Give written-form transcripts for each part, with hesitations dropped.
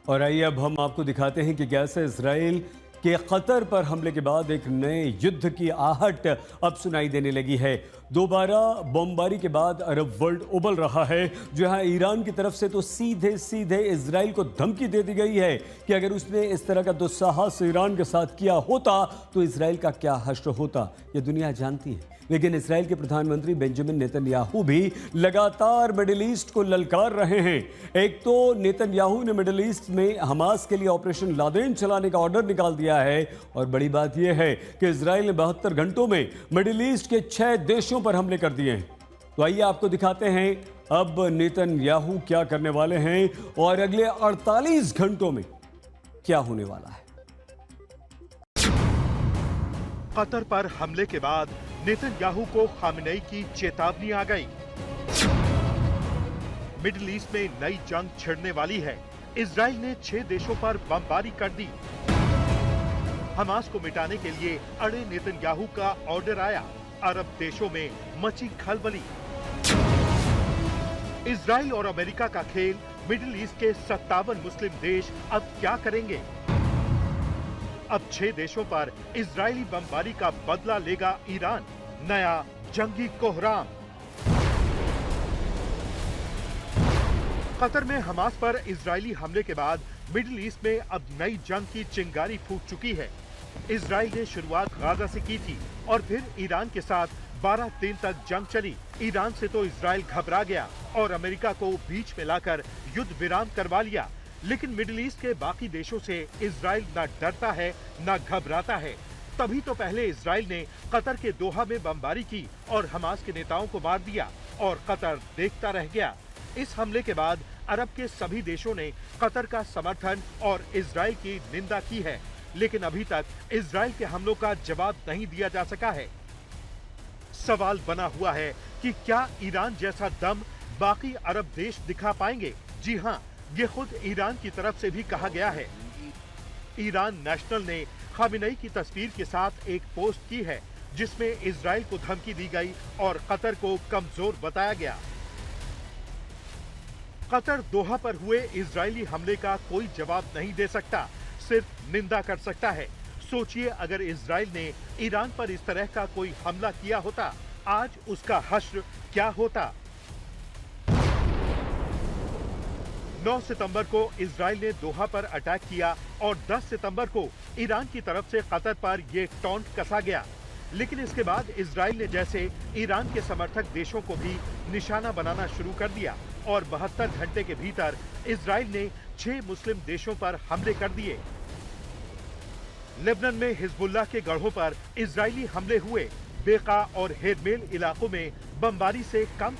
और आइए अब हम आपको दिखाते हैं कि कैसे इसराइल के कतर पर हमले के बाद एक नए युद्ध की आहट अब सुनाई देने लगी है। दोबारा बमबारी के बाद अरब वर्ल्ड उबल रहा है, जहां ईरान की तरफ से तो सीधे सीधे इसराइल को धमकी दे दी गई है कि अगर उसने इस तरह का दुस्साहस ईरान के साथ किया होता तो इसराइल का क्या हश्र होता, यह दुनिया जानती है। लेकिन इसराइल के प्रधानमंत्री बेंजामिन नेतन्याहू भी लगातार मिडिल ईस्ट को ललकार रहे हैं। एक तो नेतन्याहू ने मिडिल ईस्ट में हमास के लिए ऑपरेशन लादेन चलाने का ऑर्डर निकाल दिया है, और बड़ी बात यह है कि इसराइल ने 72 घंटों में मिडिल ईस्ट के 6 देशों पर हमले कर दिए हैं। तो आइए आपको दिखाते हैं अब नेतन्याहू क्या करने वाले हैं और अगले 48 घंटों में क्या होने वाला है। कतर पर हमले के बाद नेतन्याहू को खामेनेई की चेतावनी आ गई। मिडिल ईस्ट में नई जंग छिड़ने वाली है। इजराइल ने 6 देशों पर बमबारी कर दी। हमास को मिटाने के लिए अड़े नेतन्याहू का ऑर्डर आया। अरब देशों में मची खलबली। इजराइल और अमेरिका का खेल। मिडिल ईस्ट के 57 मुस्लिम देश अब क्या करेंगे? अब 6 देशों पर इजरायली बमबारी का बदला लेगा ईरान। नया जंगी कोहराम। कतर में हमास पर इजरायली हमले के बाद मिडिल ईस्ट में अब नई जंग की चिंगारी फूट चुकी है। इजराइल ने शुरुआत गाजा से की थी और फिर ईरान के साथ 12 दिन तक जंग चली। ईरान से तो इजराइल घबरा गया और अमेरिका को बीच में लाकर युद्ध विराम करवा लिया। लेकिन मिडिल ईस्ट के बाकी देशों से इजराइल न डरता है न घबराता है। तभी तो पहले इजराइल ने कतर के दोहा में बमबारी की और हमास के नेताओं को मार दिया, और कतर देखता रह गया। इस हमले के बाद अरब के सभी देशों ने कतर का समर्थन और इजराइल की निंदा की है, लेकिन अभी तक इजराइल के हमलों का जवाब नहीं दिया जा सका है। सवाल बना हुआ है कि क्या ईरान जैसा दम बाकी अरब देश दिखा पाएंगे? जी हाँ, ये खुद ईरान की तरफ से भी कहा गया है। ईरान नेशनल ने खामेनेई की तस्वीर के साथ एक पोस्ट की है, जिसमें इजराइल को धमकी दी गई और कतर को कमजोर बताया गया। कतर दोहा पर हुए इजरायली हमले का कोई जवाब नहीं दे सकता, सिर्फ निंदा कर सकता है। सोचिए, अगर इजराइल ने ईरान पर इस तरह का कोई हमला किया होता, आज उसका हश्र क्या होता? 9 सितंबर को इजराइल ने दोहा पर अटैक किया और 10 सितंबर को ईरान की तरफ से कतर पर यह टॉन्ट कसा गया। लेकिन इसके बाद इजराइल ने जैसे ईरान के समर्थक देशों को भी निशाना बनाना शुरू कर दिया और 72 घंटे के भीतर इजराइल ने 6 मुस्लिम देशों पर हमले कर दिए। लेबनान में हिजबुल्लाह के गढ़ों पर इजरायली हमले हुए। बेका और हेरमेल इलाकों में बमबारी से कम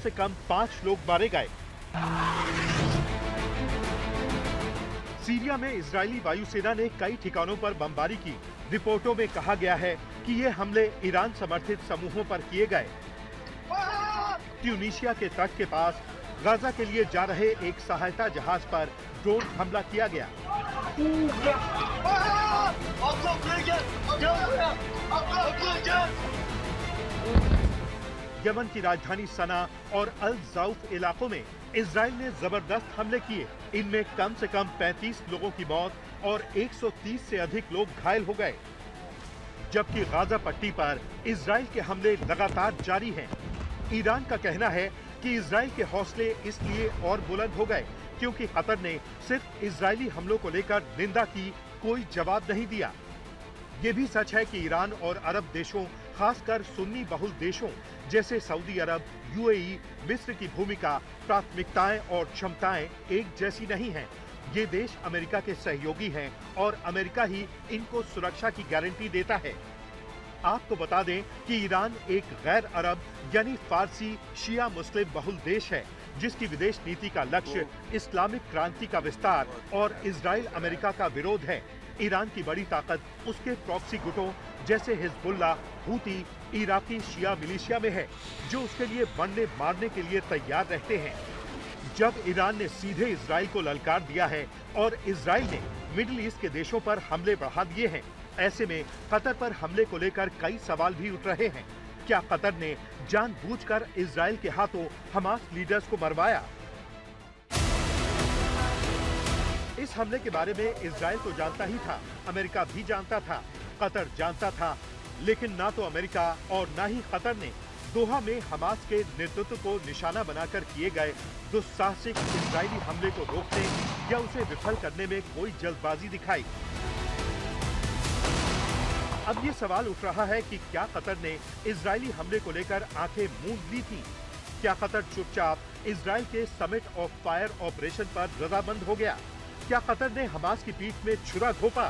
5 लोग मारे गए। सीरिया में इजरायली वायुसेना ने कई ठिकानों पर बमबारी की। रिपोर्टों में कहा गया है कि ये हमले ईरान समर्थित समूहों पर किए गए। ट्यूनीशिया के तट के पास गाजा के लिए जा रहे एक सहायता जहाज पर ड्रोन हमला किया गया। यमन की राजधानी सना और अल जाउफ इलाकों में इजराइल ने जबरदस्त हमले किए। इनमें कम से कम 35 लोगों की मौत और 130 से अधिक लोग घायल हो गए। जबकि गाजा पट्टी पर इजराइल के हमले लगातार जारी हैं। ईरान का कहना है कि इजराइल के हौसले इसलिए और बुलंद हो गए क्योंकि कतर ने सिर्फ इजरायली हमलों को लेकर निंदा की, कोई जवाब नहीं दिया। ये भी सच है कि ईरान और अरब देशों, खासकर सुन्नी बहुल देशों जैसे सऊदी अरब, यूएई, मिस्र की भूमिका, प्राथमिकताएं और क्षमताएं एक जैसी नहीं हैं। ये देश अमेरिका के सहयोगी हैं और अमेरिका ही इनको सुरक्षा की गारंटी देता है। आपको बता दें कि ईरान एक गैर अरब यानी फारसी शिया मुस्लिम बहुल देश है, जिसकी विदेश नीति का लक्ष्य इस्लामिक क्रांति का विस्तार और इजराइल अमेरिका का विरोध है। ईरान की बड़ी ताकत उसके प्रॉक्सी गुटों जैसे हिजबुल्लाह, हूती, इराकी शिया मिलिशिया में है, जो उसके लिए बनने मारने के लिए तैयार रहते हैं। जब ईरान ने सीधे इजराइल को ललकार दिया है और इजराइल ने मिडिल ईस्ट के देशों पर हमले बढ़ा दिए हैं, ऐसे में कतर पर हमले को लेकर कई सवाल भी उठ रहे हैं। क्या कतर ने जानबूझकर इजराइल के हाथों हमास लीडर्स को मरवाया? इस हमले के बारे में इजराइल तो जानता ही था, अमेरिका भी जानता था, कतर जानता था, लेकिन ना तो अमेरिका और ना ही कतर ने दोहा में हमास के नेतृत्व को निशाना बनाकर किए गए दुस्साहसिक इजरायली हमले को रोकने या उसे विफल करने में कोई जल्दबाजी दिखाई। अब ये सवाल उठ रहा है कि क्या कतर ने इजरायली हमले को लेकर आंखें मूंद ली थी? क्या कतर चुपचाप इजराइल के समिट ऑफ फायर ऑपरेशन पर रजामंद हो गया? क्या कतर ने हमास की पीठ में छुरा घोंपा?